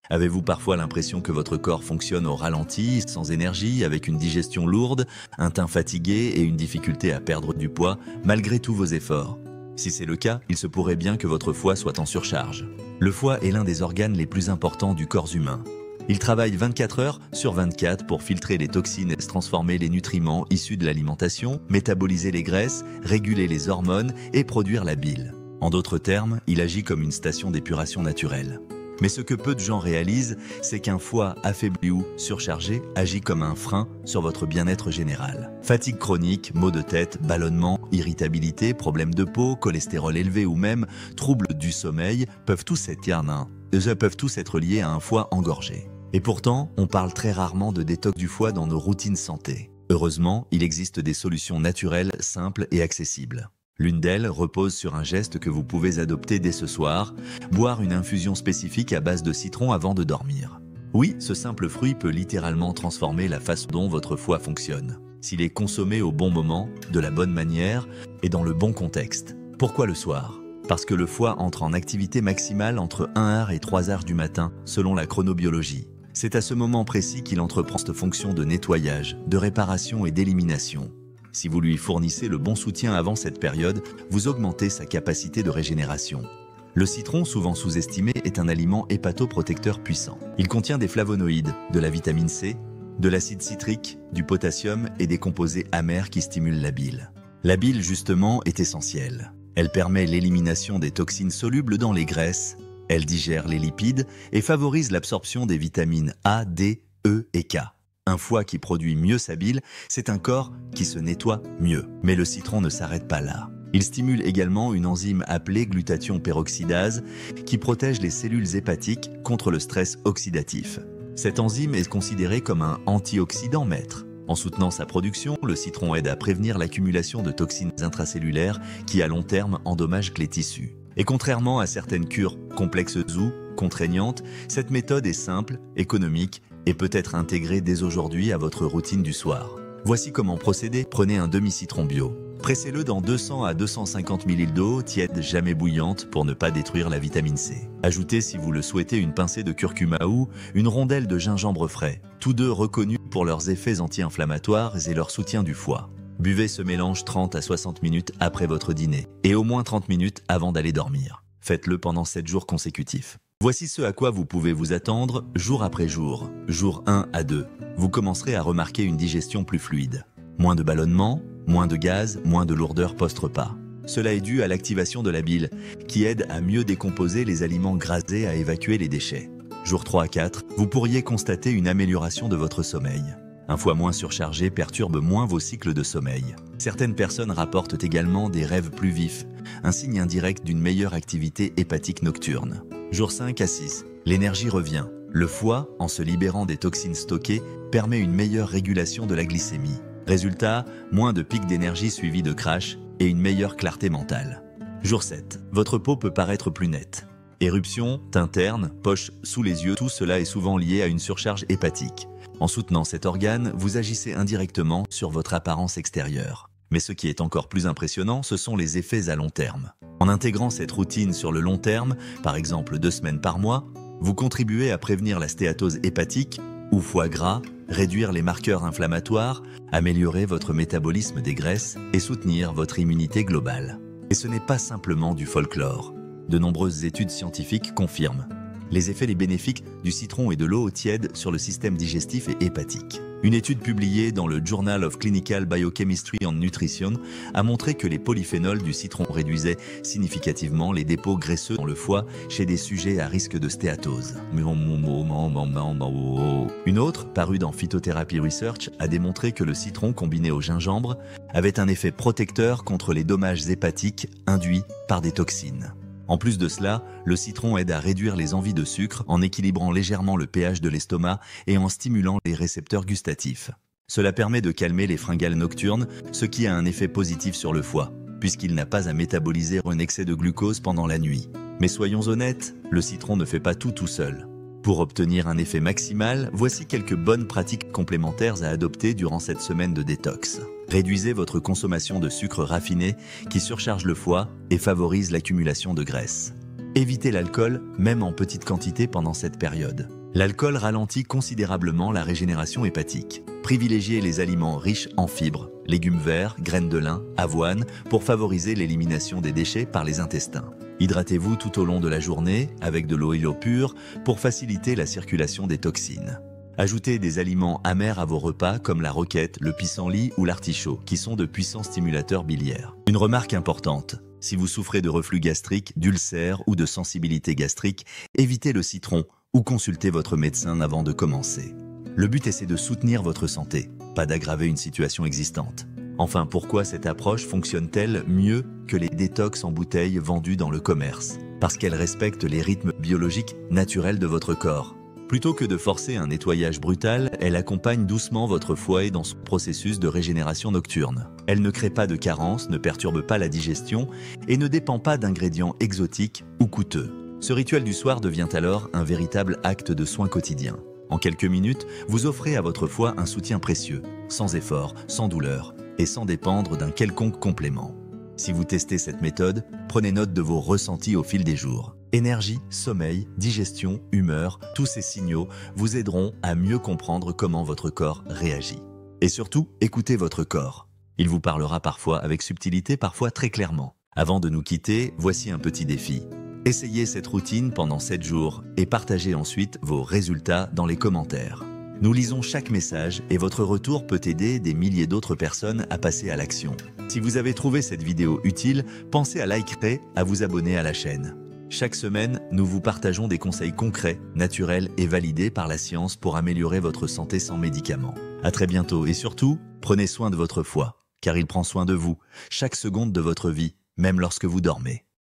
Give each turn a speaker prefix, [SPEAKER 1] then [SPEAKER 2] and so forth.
[SPEAKER 1] Avez-vous parfois l'impression que votre corps fonctionne au ralenti, sans énergie, avec une digestion lourde, un teint fatigué et une difficulté à perdre du poids, malgré tous vos efforts? Si c'est le cas, il se pourrait bien que votre foie soit en surcharge. Le foie est l'un des organes les plus importants du corps humain. Il travaille 24 heures sur 24 pour filtrer les toxines et transformer les nutriments issus de l'alimentation, métaboliser les graisses, réguler les hormones et produire la bile. En d'autres termes, il agit comme une station d'épuration naturelle. Mais ce que peu de gens réalisent, c'est qu'un foie affaibli ou surchargé agit comme un frein sur votre bien-être général. Fatigue chronique, maux de tête, ballonnement, irritabilité, problèmes de peau, cholestérol élevé ou même troubles du sommeil peuvent tous être liés à un foie engorgé. Et pourtant, on parle très rarement de détox du foie dans nos routines santé. Heureusement, il existe des solutions naturelles, simples et accessibles. L'une d'elles repose sur un geste que vous pouvez adopter dès ce soir, boire une infusion spécifique à base de citron avant de dormir. Oui, ce simple fruit peut littéralement transformer la façon dont votre foie fonctionne, s'il est consommé au bon moment, de la bonne manière et dans le bon contexte. Pourquoi le soir ? Parce que le foie entre en activité maximale entre 1h et 3h du matin, selon la chronobiologie. C'est à ce moment précis qu'il entreprend cette fonction de nettoyage, de réparation et d'élimination. Si vous lui fournissez le bon soutien avant cette période, vous augmentez sa capacité de régénération. Le citron, souvent sous-estimé, est un aliment hépatoprotecteur puissant. Il contient des flavonoïdes, de la vitamine C, de l'acide citrique, du potassium et des composés amers qui stimulent la bile. La bile, justement, est essentielle. Elle permet l'élimination des toxines solubles dans les graisses, elle digère les lipides et favorise l'absorption des vitamines A, D, E et K. Un foie qui produit mieux sa bile, c'est un corps qui se nettoie mieux. Mais le citron ne s'arrête pas là. Il stimule également une enzyme appelée glutathion peroxydase qui protège les cellules hépatiques contre le stress oxydatif. Cette enzyme est considérée comme un antioxydant maître. En soutenant sa production, le citron aide à prévenir l'accumulation de toxines intracellulaires qui, à long terme, endommagent les tissus. Et contrairement à certaines cures complexes ou contraignantes, cette méthode est simple, économique et peut être intégrée dès aujourd'hui à votre routine du soir. Voici comment procéder. Prenez un demi-citron bio. Pressez-le dans 200 à 250 ml d'eau tiède, jamais bouillante, pour ne pas détruire la vitamine C. Ajoutez, si vous le souhaitez, une pincée de curcuma ou une rondelle de gingembre frais, tous deux reconnus pour leurs effets anti-inflammatoires et leur soutien du foie. Buvez ce mélange 30 à 60 minutes après votre dîner et au moins 30 minutes avant d'aller dormir. Faites-le pendant 7 jours consécutifs. Voici ce à quoi vous pouvez vous attendre jour après jour. Jour 1 à 2. Vous commencerez à remarquer une digestion plus fluide. Moins de ballonnement, moins de gaz, moins de lourdeur post-repas. Cela est dû à l'activation de la bile, qui aide à mieux décomposer les aliments gras et à évacuer les déchets. Jour 3 à 4, vous pourriez constater une amélioration de votre sommeil. Un foie moins surchargé perturbe moins vos cycles de sommeil. Certaines personnes rapportent également des rêves plus vifs, un signe indirect d'une meilleure activité hépatique nocturne. Jour 5 à 6, l'énergie revient. Le foie, en se libérant des toxines stockées, permet une meilleure régulation de la glycémie. Résultat, moins de pics d'énergie suivis de crash et une meilleure clarté mentale. Jour 7, votre peau peut paraître plus nette. Éruptions, teint terne, poches sous les yeux, tout cela est souvent lié à une surcharge hépatique. En soutenant cet organe, vous agissez indirectement sur votre apparence extérieure. Mais ce qui est encore plus impressionnant, ce sont les effets à long terme. En intégrant cette routine sur le long terme, par exemple 2 semaines par mois, vous contribuez à prévenir la stéatose hépatique ou foie gras, réduire les marqueurs inflammatoires, améliorer votre métabolisme des graisses et soutenir votre immunité globale. Et ce n'est pas simplement du folklore. De nombreuses études scientifiques confirment les effets bénéfiques du citron et de l'eau tiède sur le système digestif et hépatique. Une étude publiée dans le Journal of Clinical Biochemistry and Nutrition a montré que les polyphénols du citron réduisaient significativement les dépôts graisseux dans le foie chez des sujets à risque de stéatose. Une autre, parue dans Phytotherapy Research, a démontré que le citron combiné au gingembre avait un effet protecteur contre les dommages hépatiques induits par des toxines. En plus de cela, le citron aide à réduire les envies de sucre en équilibrant légèrement le pH de l'estomac et en stimulant les récepteurs gustatifs. Cela permet de calmer les fringales nocturnes, ce qui a un effet positif sur le foie, puisqu'il n'a pas à métaboliser un excès de glucose pendant la nuit. Mais soyons honnêtes, le citron ne fait pas tout seul. Pour obtenir un effet maximal, voici quelques bonnes pratiques complémentaires à adopter durant cette semaine de détox. Réduisez votre consommation de sucre raffiné qui surcharge le foie et favorise l'accumulation de graisse. Évitez l'alcool, même en petite quantité pendant cette période. L'alcool ralentit considérablement la régénération hépatique. Privilégiez les aliments riches en fibres, légumes verts, graines de lin, avoine, pour favoriser l'élimination des déchets par les intestins. Hydratez-vous tout au long de la journée avec de l'eau pure pour faciliter la circulation des toxines. Ajoutez des aliments amers à vos repas comme la roquette, le pissenlit ou l'artichaut, qui sont de puissants stimulateurs biliaires. Une remarque importante, si vous souffrez de reflux gastrique, d'ulcères ou de sensibilité gastrique, évitez le citron ou consultez votre médecin avant de commencer. Le but est de soutenir votre santé, pas d'aggraver une situation existante. Enfin, pourquoi cette approche fonctionne-t-elle mieux que les détox en bouteilles vendues dans le commerce? Parce qu'elle respecte les rythmes biologiques naturels de votre corps. Plutôt que de forcer un nettoyage brutal, elle accompagne doucement votre foie dans son processus de régénération nocturne. Elle ne crée pas de carence, ne perturbe pas la digestion et ne dépend pas d'ingrédients exotiques ou coûteux. Ce rituel du soir devient alors un véritable acte de soin quotidien. En quelques minutes, vous offrez à votre foie un soutien précieux, sans effort, sans douleur et sans dépendre d'un quelconque complément. Si vous testez cette méthode, prenez note de vos ressentis au fil des jours. Énergie, sommeil, digestion, humeur, tous ces signaux vous aideront à mieux comprendre comment votre corps réagit. Et surtout, écoutez votre corps. Il vous parlera parfois avec subtilité, parfois très clairement. Avant de nous quitter, voici un petit défi. Essayez cette routine pendant 7 jours et partagez ensuite vos résultats dans les commentaires. Nous lisons chaque message et votre retour peut aider des milliers d'autres personnes à passer à l'action. Si vous avez trouvé cette vidéo utile, pensez à liker, à vous abonner à la chaîne. Chaque semaine, nous vous partageons des conseils concrets, naturels et validés par la science pour améliorer votre santé sans médicaments. À très bientôt et surtout, prenez soin de votre foie, car il prend soin de vous, chaque seconde de votre vie, même lorsque vous dormez.